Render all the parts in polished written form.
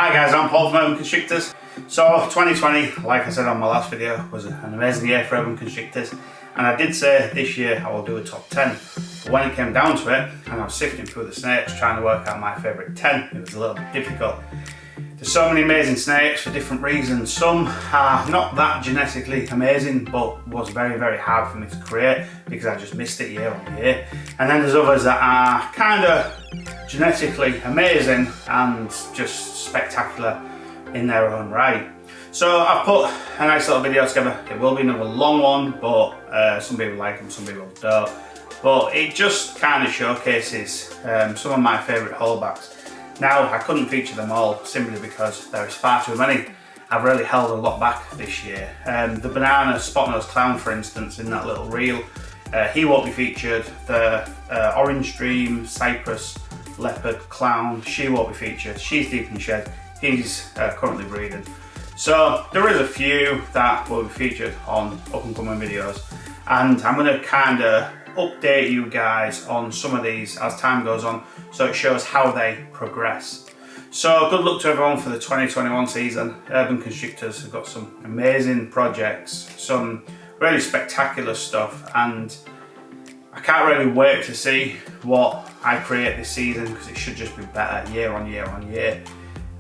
Hi guys, I'm Paul from Urban Constrictors. So 2020, like I said on my last video, was an amazing year for Urban Constrictors, and I did say this year I will do a top 10. But when it came down to it, and I was sifting through the snakes trying to work out my favourite 10, it was a little bit difficult. There's so many amazing snakes for different reasons. Some are not that genetically amazing, but was very hard for me to create because I just missed it year on year. And then there's others that are kind of genetically amazing and just spectacular in their own right. So I've put a nice little video together. It will be another long one, but some people like them, some people don't. But it just kind of showcases some of my favourite holdbacks. Now, I couldn't feature them all simply because there is far too many. I've really held a lot back this year. The banana spot-nosed clown, for instance, in that little reel, he won't be featured. The orange dream, cypress, leopard, clown, she won't be featured. She's deep in shed. He's currently breeding. So there is a few that will be featured on up and coming videos, and I'm going to kind of update you guys on some of these as time goes on, so it shows how they progress. So good luck to everyone for the 2021 season. Urban Constrictors have got some amazing projects, some really spectacular stuff, and I can't really wait to see what I create this season because it should just be better year on year on year.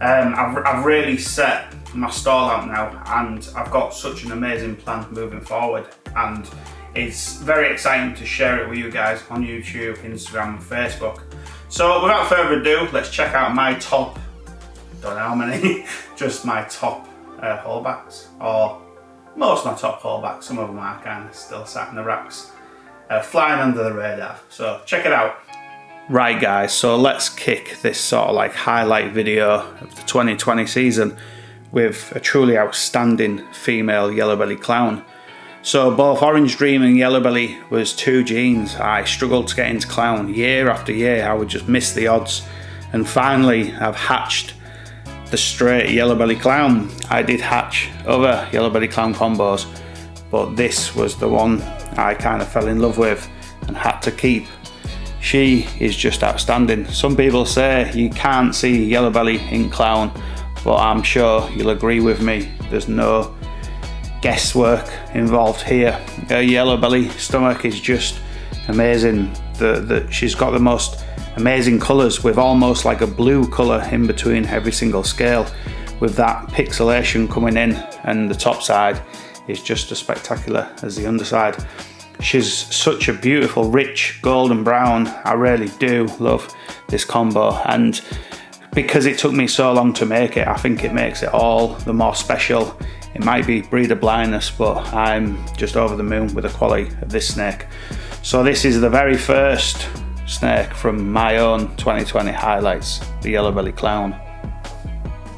I've really set my stall out now, and I've got such an amazing plan moving forward, and it's very exciting to share it with you guys on YouTube, Instagram and Facebook. So without further ado, let's check out my top, don't know how many, just my top holdbacks, or most of my top holdbacks. Some of them are kind of still sat in the racks, flying under the radar. So check it out. Right guys, so let's kick this sort of like highlight video of the 2020 season with a truly outstanding female yellow belly clown. So both Orange Dream and Yellow Belly was two genes I struggled to get into clown. Year after year I would just miss the odds, and finally I've hatched the straight Yellow Belly clown. I did hatch other Yellow Belly clown combos, but this was the one I kind of fell in love with and had to keep. She is just outstanding. Some people say you can't see Yellow Belly in clown, but I'm sure you'll agree with me. There's no guesswork involved here. Her Yellow Belly stomach is just amazing. She's got the most amazing colours, with almost like a blue colour in between every single scale, with that pixelation coming in, and the top side is just as spectacular as the underside. She's such a beautiful rich golden brown. I really do love this combo, and because it took me so long to make it, I think it makes it all the more special. It might be breeder blindness, but I'm just over the moon with the quality of this snake. So this is the very first snake from my own 2020 highlights, the Yellow Belly clown.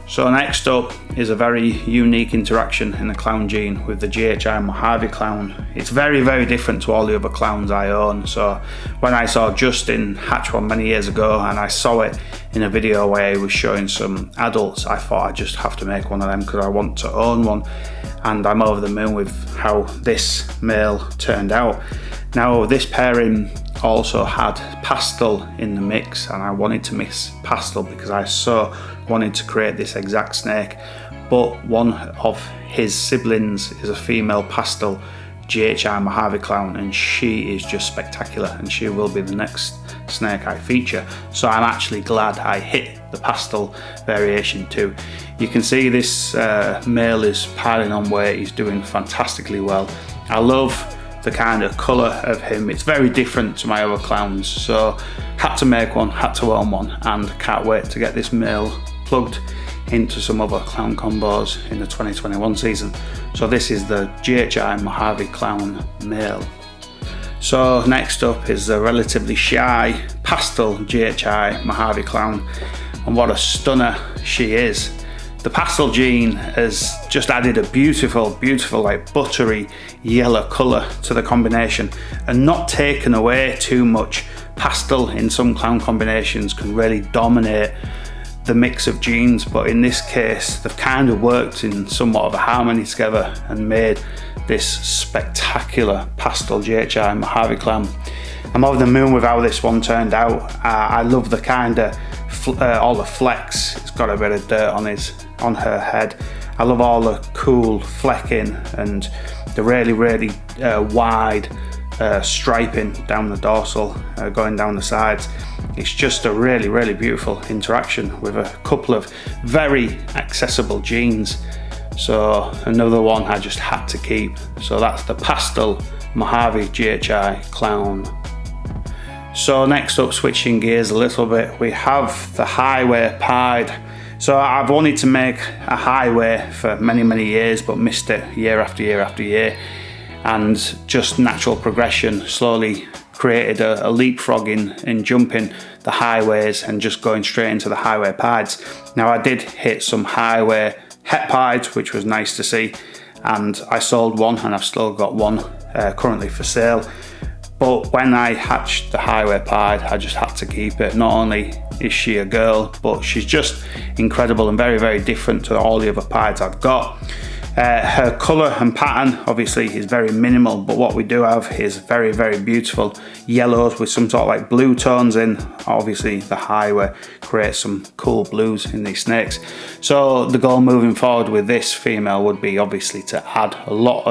So next up is a very unique interaction in the clown gene with the GHI Mojave clown. It's very different to all the other clowns I own. So when I saw Justin hatch one many years ago, and I saw it in a video where he was showing some adults, I thought I'd just have to make one of them because I want to own one, and I'm over the moon with how this male turned out. Now this pairing also had Pastel in the mix, and I wanted to mix Pastel because I so wanted to create this exact snake, but one of his siblings is a female Pastel GHI Mojave clown, and she is just spectacular, and she will be the next snake I feature. So I'm actually glad I hit the Pastel variation too. You can see this male is piling on weight. He's doing fantastically well. I love the kind of colour of him. It's very different to my other clowns, so had to make one, had to own one, and can't wait to get this male plugged into some other clown combos in the 2021 season. So this is the GHI Mojave clown male. So next up is the relatively shy Pastel GHI Mojave clown, and what a stunner she is. The Pastel gene has just added a beautiful like buttery yellow colour to the combination, and not taken away too much. Pastel in some clown combinations can really dominate the mix of genes, but in this case they've kind of worked in somewhat of a harmony together and made this spectacular Pastel GHI Mojave clown. I'm over the moon with how this one turned out. I love the kind of all the flecks. It's got a bit of dirt on her head. I love all the cool flecking and the really wide striping down the dorsal, going down the sides. It's just a really beautiful interaction with a couple of very accessible genes. So another one I just had to keep. So that's the Pastel Mojave GHI Clown. So next up, switching gears a little bit, we have the highway pied. So I've wanted to make a highway for many years, but missed it year after year, and just natural progression slowly created a leapfrog in jumping the highways and just going straight into the highway pieds. Now I did hit some highway het pieds, which was nice to see, and I sold one, and I've still got one currently for sale. But when I hatched the highway pied, I just had to keep it. Not only is she a girl, but she's just incredible and very different to all the other pieds I've got. Her colour and pattern obviously is very minimal, but what we do have is very beautiful yellows with some sort of like blue tones in. Obviously the highway creates some cool blues in these snakes. So the goal moving forward with this female would be obviously to add a lot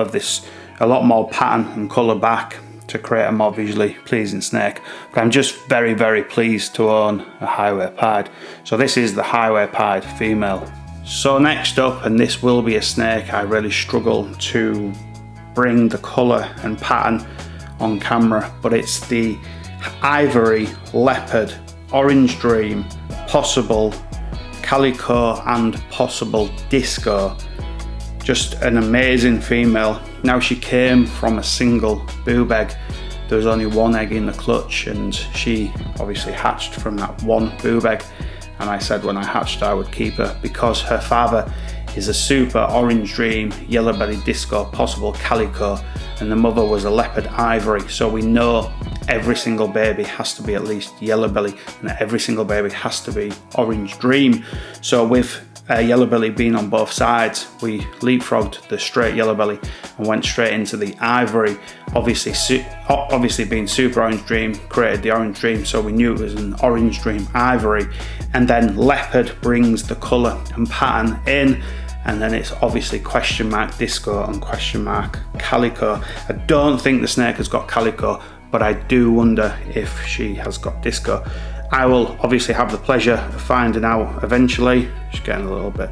more pattern and colour back to create a more visually pleasing snake. But I'm just very pleased to own a highway pied. So this is the highway pied female. So next up, and this will be a snake I really struggle to bring the colour and pattern on camera, but it's the Ivory Leopard Orange Dream Possible Calico and Possible Disco. Just an amazing female. Now she came from a single boob egg. There was only one egg in the clutch, and she obviously hatched from that one boob egg. And I said when I hatched I would keep her because her father is a super Orange Dream Yellow Belly Disco Possible Calico, and the mother was a Leopard Ivory. So we know every single baby has to be at least yellow belly, and every single baby has to be Orange Dream. So with yellow belly being on both sides, we leapfrogged the straight yellow belly and went straight into the ivory. Obviously being super Orange Dream created the Orange Dream, so we knew it was an Orange Dream ivory. And then Leopard brings the colour and pattern in, and then it's obviously question mark disco and question mark calico. I don't think the snake has got calico, but I do wonder if she has got disco. I will obviously have the pleasure of finding out eventually. She's getting a little bit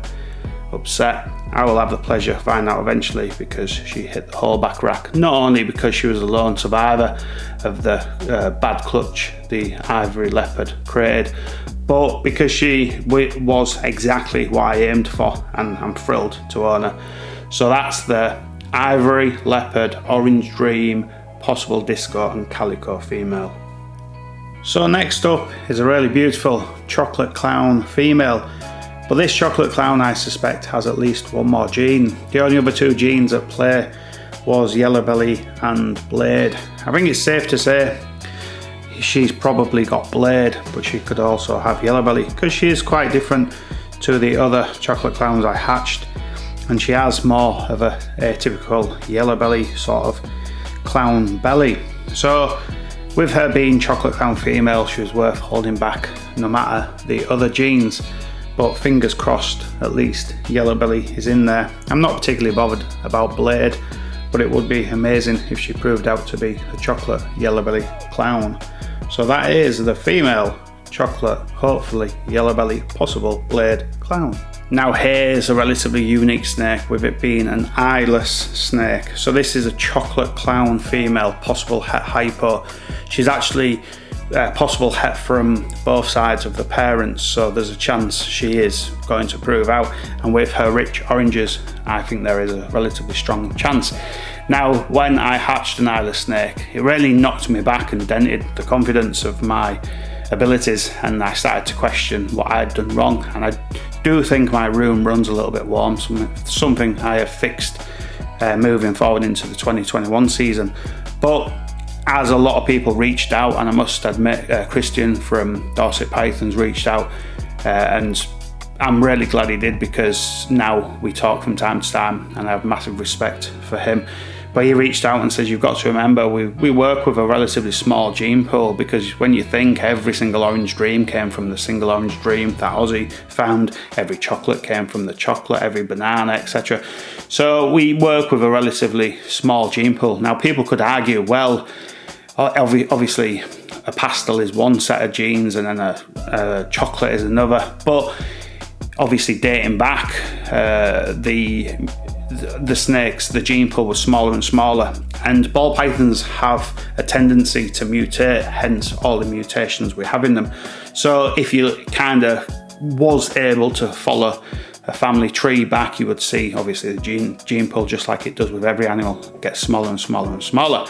upset. I will have the pleasure of finding out eventually because she hit the holdback rack. Not only because she was the lone survivor of the bad clutch the Ivory Leopard created, but because she was exactly what I aimed for, and I'm thrilled to own her. So that's the Ivory Leopard Orange Dream Possible Disco and Calico female. So next up is a really beautiful chocolate clown female, but this chocolate clown I suspect has at least one more gene. The only other two genes at play was yellow belly and blade. I think it's safe to say she's probably got blade, but she could also have yellow belly because she is quite different to the other chocolate clowns I hatched, and she has more of a atypical yellow belly sort of clown belly. So with her being chocolate clown female, she was worth holding back no matter the other genes, but fingers crossed at least yellow belly is in there. I'm not particularly bothered about blade, but it would be amazing if she proved out to be a chocolate yellow belly clown. So that is the female chocolate, hopefully yellow belly possible blade clown. Now here's a relatively unique snake, with it being an eyeless snake. So this is a chocolate clown female, possible het hypo. She's actually possible het from both sides of the parents, so there's a chance she is going to prove out, and with her rich oranges I think there is a relatively strong chance. Now when I hatched an eyeless snake, it really knocked me back and dented the confidence of my abilities, and I started to question what I had done wrong. And I do think my room runs a little bit warm, something I have fixed moving forward into the 2021 season. But as a lot of people reached out, and I must admit Christian from Dorset Pythons reached out, and I'm really glad he did, because now we talk from time to time and I have massive respect for him. But he reached out and says, you've got to remember, we work with a relatively small gene pool, because when you think every single orange dream came from the single orange dream that Ozzy found, every chocolate came from the chocolate, every banana, etc. So we work with a relatively small gene pool. Now people could argue, well, obviously a pastel is one set of genes and then a chocolate is another, but obviously dating back, the snakes, the gene pool was smaller and smaller, and ball pythons have a tendency to mutate, hence all the mutations we have in them. So if you kind of was able to follow a family tree back, you would see obviously the gene pool, just like it does with every animal, gets smaller and smaller and smaller.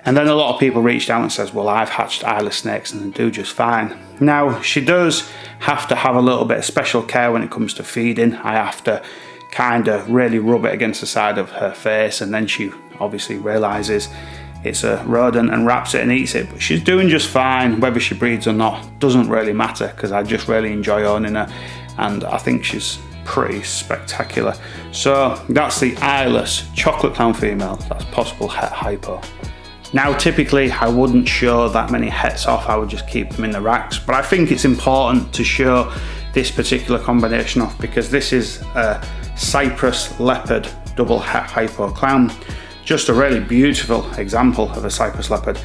And then a lot of people reached out and says, well, I've hatched eyeless snakes and they do just fine. Now, she does have to have a little bit of special care when it comes to feeding. I have to kind of really rub it against the side of her face, and then she obviously realizes it's a rodent and wraps it and eats it. But she's doing just fine. Whether she breeds or not doesn't really matter, because I just really enjoy owning her, and I think she's pretty spectacular. So that's the eyeless chocolate clown female. That's possible het hypo. Now typically I wouldn't show that many hets off, I would just keep them in the racks, but I think it's important to show this particular combination off, because this is a Cyprus Leopard double het hypo clown. Just a really beautiful example of a Cyprus Leopard.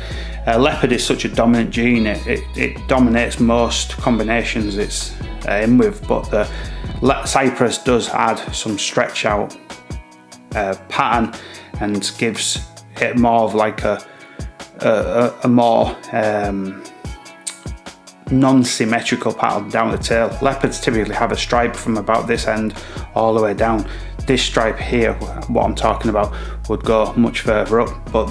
Leopard is such a dominant gene, it dominates most combinations it's in with, but the Cyprus does add some stretch out pattern and gives it more of like a more non-symmetrical pattern down the tail. Leopards typically have a stripe from about this end all the way down. This stripe here, what I'm talking about, would go much further up, but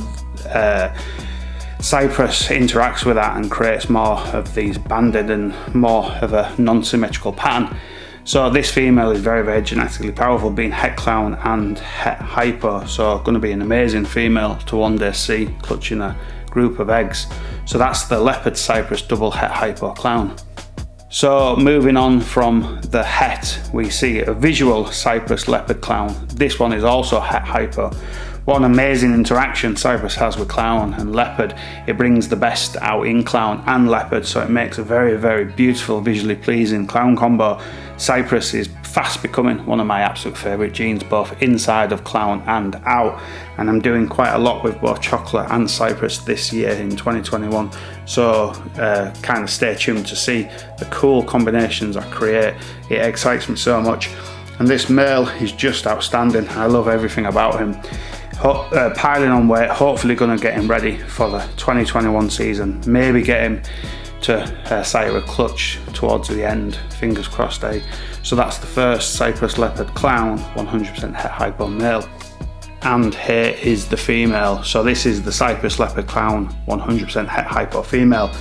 Cyprus interacts with that and creates more of these banded and more of a non-symmetrical pattern. So this female is very, very genetically powerful, being het clown and het hypo, so going to be an amazing female to one day see clutching a group of eggs. So that's the Leopard Cyprus double het hypo clown. So moving on from the het, we see a visual Cyprus Leopard clown. This one is also het hypo. What an amazing interaction Cyprus has with clown and leopard. It brings the best out in clown and leopard, so it makes a very, very beautiful, visually pleasing clown combo. Cyprus is fast becoming one of my absolute favourite genes, both inside of clown and out, and I'm doing quite a lot with both chocolate and Cyprus this year in 2021, so kind of stay tuned to see the cool combinations I create. It excites me so much, and this male is just outstanding. I love everything about him. Piling on weight, hopefully going to get him ready for the 2021 season, maybe get him to sire a clutch towards the end, fingers crossed, eh? So that's the first Cyprus Leopard clown, 100% het hypo male. And here is the female. So this is the Cyprus Leopard clown, 100% het hypo female.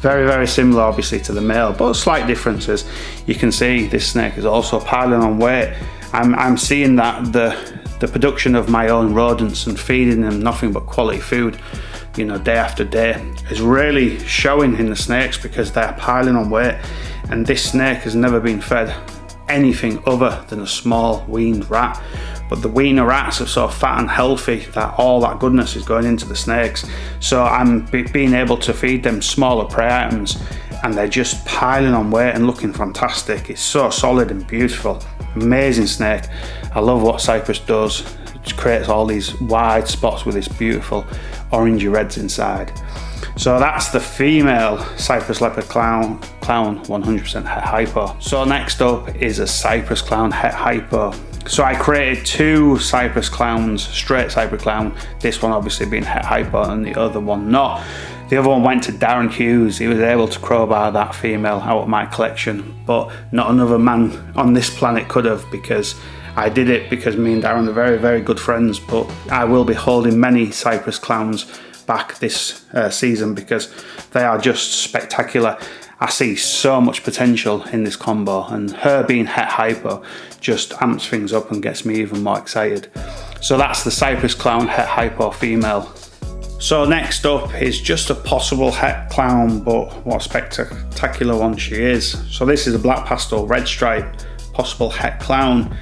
Very, very similar obviously to the male, but slight differences. You can see this snake is also piling on weight. I'm seeing that the production of my own rodents and feeding them nothing but quality food, you know, day after day, is really showing in the snakes, because they're piling on weight, and this snake has never been fed anything other than a small weaned rat. But the weaner rats are so fat and healthy that all that goodness is going into the snakes. So I'm being able to feed them smaller prey items, and they're just piling on weight and looking fantastic. It's so solid and beautiful. Amazing snake. I love what Cyprus does. It creates all these wide spots with this beautiful orangey reds inside. So that's the female Cyprus Leopard clown 100% het hypo. So next up is a Cyprus clown het hypo. So I created two Cyprus clowns, straight Cyprus clown, this one obviously being het hypo and the other one not. The other one went to Darren Hughes. He was able to crowbar that female out of my collection, but not another man on this planet could have, because I did it because me and Darren are very, very good friends. But I will be holding many Cyprus clowns back this season, because they are just spectacular. I see so much potential in this combo, and her being het hypo just amps things up and gets me even more excited. So that's the Cyprus clown het hypo female. So next up is just a possible het clown, but what a spectacular one she is. So this is a black pastel red stripe possible het clown.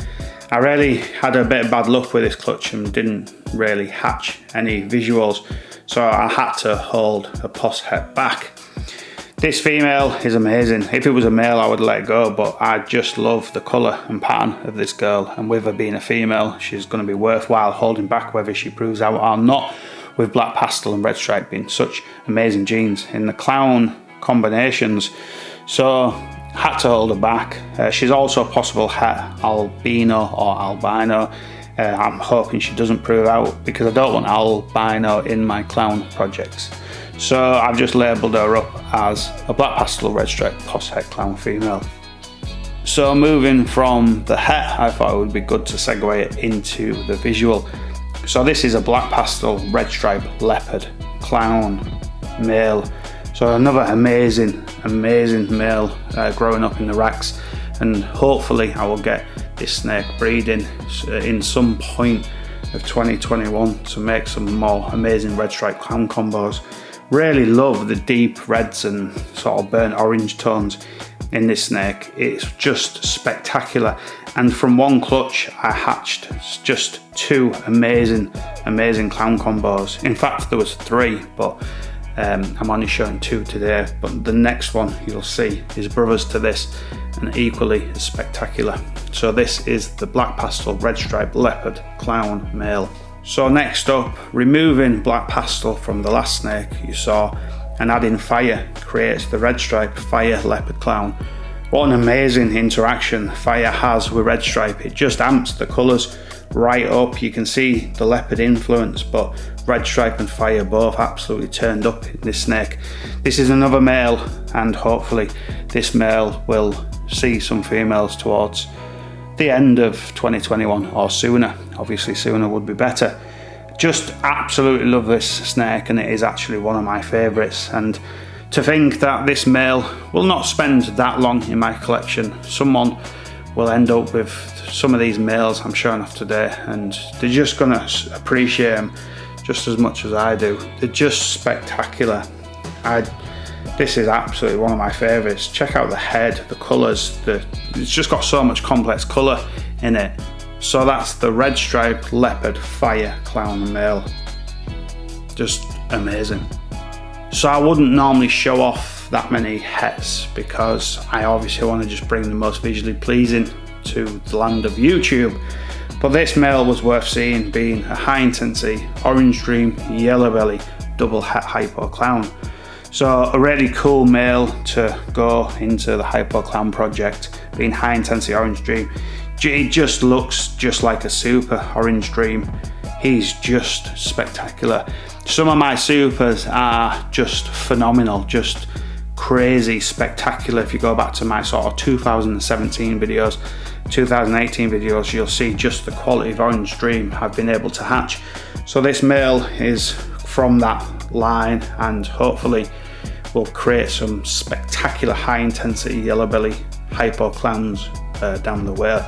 I really had a bit of bad luck with this clutch and didn't really hatch any visuals, so I had to hold a Pastel back. This female is amazing. If it was a male I would let it go, but I just love the colour and pattern of this girl, and with her being a female she's going to be worthwhile holding back whether she proves out or not, with black pastel and red stripe being such amazing genes in the clown combinations. So had to hold her back. She's also a possible het albino or albino. I'm hoping she doesn't prove out because I don't want albino in my clown projects. So I've just labelled her up as a black pastel red stripe Pastel clown female. So moving from the het, I thought it would be good to segue it into the visual. So this is a black pastel red stripe leopard clown male. So another amazing male growing up in the racks, and hopefully I will get this snake breeding in some point of 2021 to make some more amazing red stripe clown combos. Really love the deep reds and sort of burnt orange tones in this snake. It's just spectacular, and from one clutch I hatched just two amazing clown combos. In fact there was three, but I'm only showing two today, but the next one you'll see is brothers to this and equally as spectacular. So this is the black pastel red stripe leopard clown male. So next up, removing black pastel from the last snake you saw and adding fire creates the red stripe fire leopard clown. What an amazing interaction fire has with red stripe. It just amps the colours right up. You can see the leopard influence, but red stripe and fire both absolutely turned up in this snake. This is another male, and hopefully this male will see some females towards the end of 2021 or sooner. Obviously sooner would be better. Just absolutely love this snake, and it is actually one of my favourites. And to think that this male will not spend that long in my collection. Someone will end up with some of these males I'm showing off today, and they're just gonna appreciate them just as much as I do. They're just spectacular. This is absolutely one of my favourites. Check out the head, the colours, it's just got so much complex colour in it. So that's the red stripe leopard fire clown male. Just amazing. So I wouldn't normally show off that many hets because I obviously want to just bring the most visually pleasing to the land of YouTube. But this male was worth seeing, being a high intensity orange dream yellow belly double het hypo clown. So a really cool male to go into the hypo clown project, being high intensity orange dream. He just looks just like a super orange dream. He's just spectacular. Some of my supers are just phenomenal, just crazy spectacular. If you go back to my sort of 2017 videos, 2018 videos, you'll see just the quality of orange dream I've been able to hatch. So this male is from that line, and hopefully will create some spectacular high intensity yellow belly hypo clowns down the way.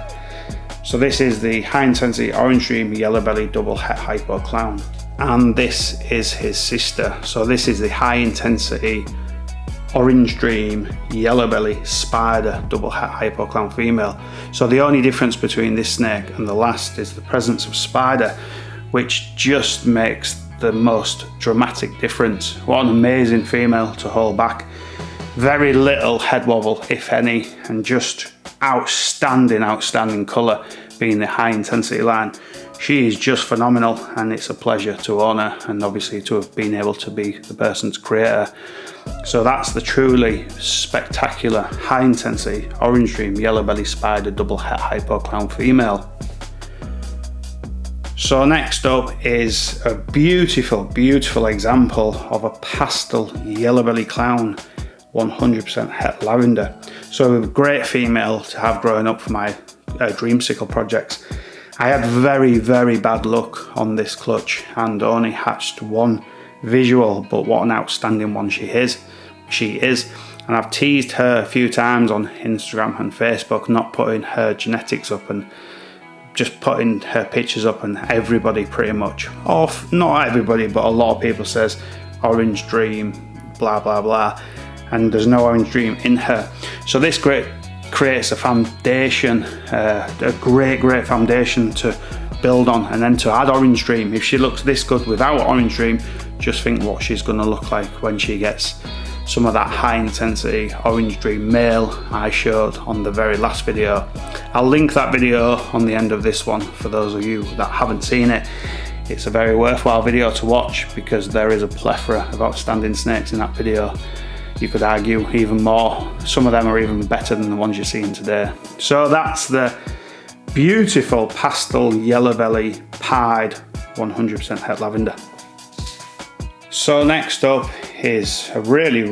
So this is the high intensity orange dream yellow belly double het hypo clown, and this is his sister. So this is the high intensity orange dream yellow belly spider double het hypo clown female. So the only difference between this snake and the last is the presence of spider, which just makes the most dramatic difference. What an amazing female to hold back. Very little head wobble, if any, and just outstanding colour, being the high intensity line. She is just phenomenal, and it's a pleasure to own her, and obviously to have been able to be the person to create her. So that's the truly spectacular high intensity orange dream yellow belly spider double het hypo clown female. So next up is a beautiful example of a pastel yellow belly clown, 100% het lavender. So a great female to have growing up for my dreamsicle projects. I had very bad luck on this clutch and only hatched one visual, but what an outstanding one she is. And I've teased her a few times on Instagram and Facebook, not putting her genetics up and just putting her pictures up, and everybody pretty much, or not everybody, but a lot of people says orange dream, blah blah blah, and there's no orange dream in her. So this creates a foundation, a great foundation to build on. And then to add Orange Dream, if she looks this good without Orange Dream, just think what she's going to look like when she gets some of that high intensity Orange Dream male I showed on the very last video. I'll link that video on the end of this one for those of you that haven't seen it. It's a very worthwhile video to watch because there is a plethora of outstanding snakes in that video. You could argue even more. Some of them are even better than the ones you're seeing today. So that's the beautiful pastel yellow belly pied 100% het lavender. So next up is a really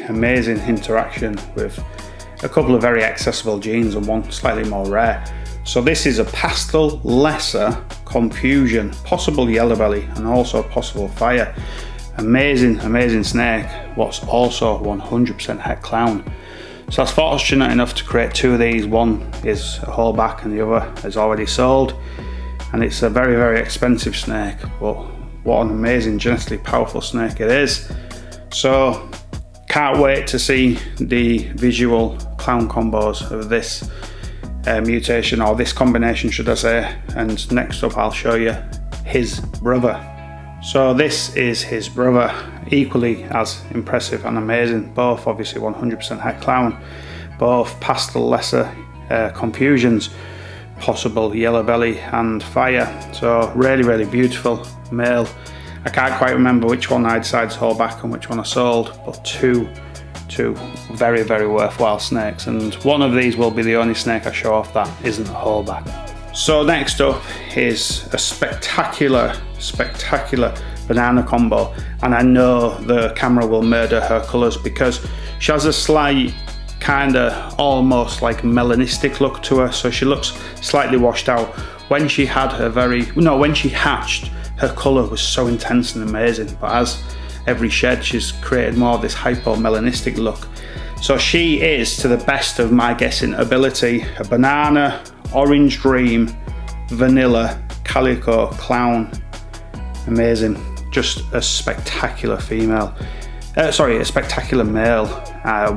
amazing interaction with a couple of very accessible genes and one slightly more rare. So this is a pastel lesser confusion, possible yellow belly and also possible fire. Amazing snake, what's also 100% het clown. So I was fortunate enough to create two of these. One is a holdback and the other is already sold, and it's a very expensive snake, but what an amazing genetically powerful snake it is. So can't wait to see the visual clown combos of this mutation, or this combination should I say. And next up I'll show you his brother. So this is his brother, equally as impressive and amazing, both obviously 100% het clown, both pastel lesser confusions, possible yellow belly and fire. So really beautiful male. I can't quite remember which one I decided to hold back and which one I sold, but two very worthwhile snakes, and one of these will be the only snake I show off that isn't a holdback. So next up is a spectacular banana combo, and I know the camera will murder her colours because she has a slight kinda almost like melanistic look to her, so she looks slightly washed out. When she hatched, her colour was so intense and amazing, but as every shed she's created more of this hypo-melanistic look. So she is, to the best of my guessing ability, a banana, Orange Dream, vanilla, Calico, clown. Amazing, just a spectacular female. A spectacular male.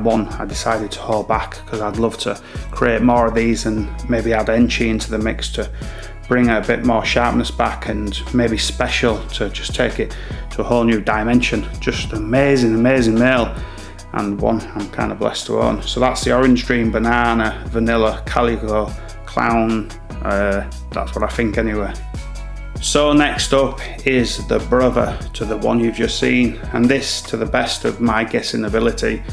One I decided to hold back because I'd love to create more of these and maybe add Enchi into the mix to bring a bit more sharpness back, and maybe special to just take it to a whole new dimension. Just amazing male, and one I'm kind of blessed to own. So that's the Orange Dream, banana, vanilla, Calico, clown. That's what I think anyway. So next up is the brother to the one you've just seen, and this, to the best of my guessing ability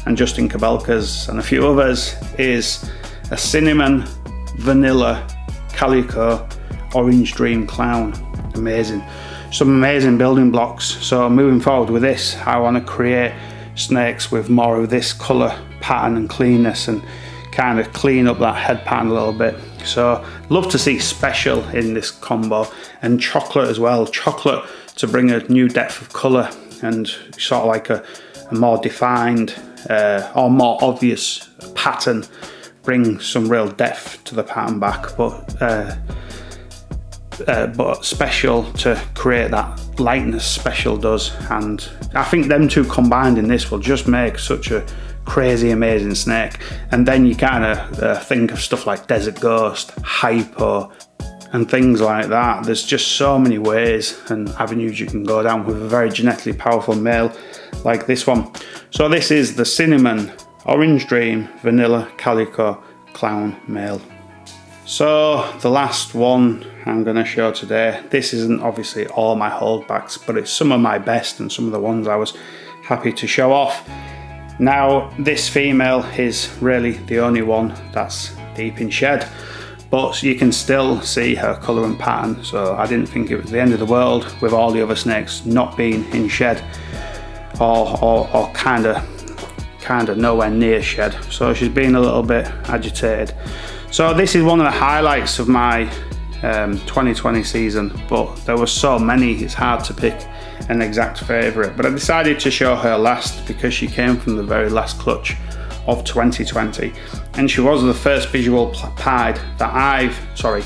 and Justin Kabelka's and a few others, is a cinnamon, vanilla, Calico, Orange Dream clown. Amazing. Some amazing building blocks. So moving forward with this, I want to create snakes with more of this colour pattern and cleanness, and kind of clean up that head pattern a little bit. So love to see special in this combo, and chocolate as well. Chocolate to bring a new depth of colour and sort of like a more defined or more obvious pattern. Bring some real depth to the pattern back, but special to create that lightness special does. And I think them two combined in this will just make such a crazy amazing snake. And then you kind of think of stuff like Desert Ghost, Hypo and things like that. There's just so many ways and avenues you can go down with a very genetically powerful male like this one. So this is the cinnamon, Orange Dream, vanilla, Calico, clown male. So the last one I'm going to show today, this isn't obviously all my holdbacks, but it's some of my best and some of the ones I was happy to show off. Now this female is really the only one that's deep in shed, but you can still see her colour and pattern, so I didn't think it was the end of the world with all the other snakes not being in shed or kind of nowhere near shed. So she's been a little bit agitated. So this is one of the highlights of my 2020 season, but there were so many it's hard to pick an exact favourite, but I decided to show her last because she came from the very last clutch of 2020, and she was the first visual pied that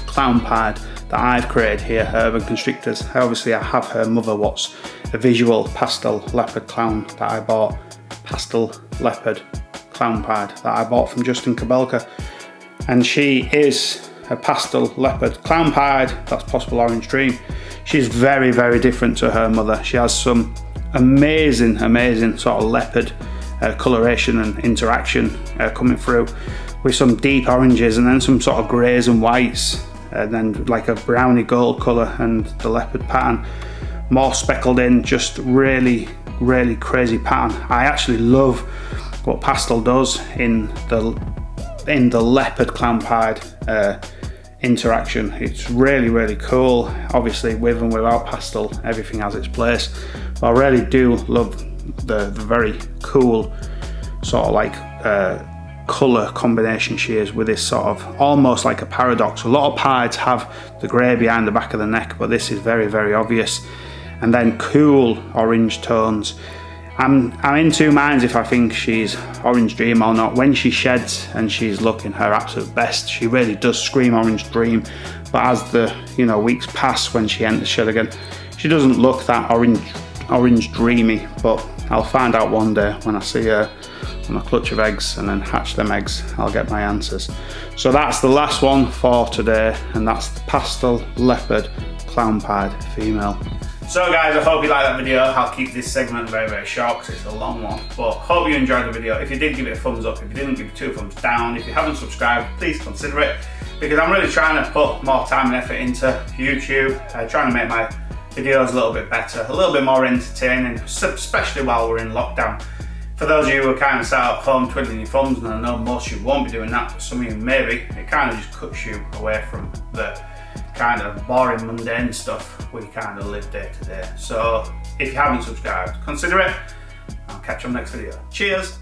clown pied that I've created here at Urban Constrictors. Obviously I have her mother, what's a visual pastel leopard clown that I bought, pastel leopard clown pied that I bought from Justin Kabelka, and she is a Pastel Leopard Clown Pied, that's Possible Orange Dream. She's very, very different to her mother. She has some amazing sort of leopard coloration and interaction coming through, with some deep oranges and then some sort of greys and whites, and then like a browny gold colour, and the leopard pattern more speckled in, just really crazy pattern. I actually love what Pastel does in the leopard Clown Pied interaction. It's really cool. Obviously with and without Pastel, everything has its place, but I really do love the very cool sort of like colour combination she is with this sort of almost like a paradox. A lot of pieds have the grey behind the back of the neck, but this is very obvious. And then cool orange tones. I'm in two minds if I think she's Orange Dream or not. When she sheds and she's looking her absolute best, she really does scream Orange Dream. But as the weeks pass, when she enters shed again, she doesn't look that orange dreamy. But I'll find out one day when I see her on a clutch of eggs and then hatch them eggs. I'll get my answers. So that's the last one for today, and that's the Pastel Leopard Clown Pied female. So guys, I hope you liked that video. I'll keep this segment very short because it's a long one, but hope you enjoyed the video. If you did, give it a thumbs up. If you didn't, give it 2 thumbs down. If you haven't subscribed, please consider it, because I'm really trying to put more time and effort into YouTube, trying to make my videos a little bit better, a little bit more entertaining, especially while we're in lockdown. For those of you who are kind of sat at home twiddling your thumbs, and I know most of you won't be doing that, but some of you maybe, it kind of just cuts you away from the kind of boring, mundane stuff we kind of live day to day. So if you haven't subscribed, consider it. I'll catch you on the next video. Cheers!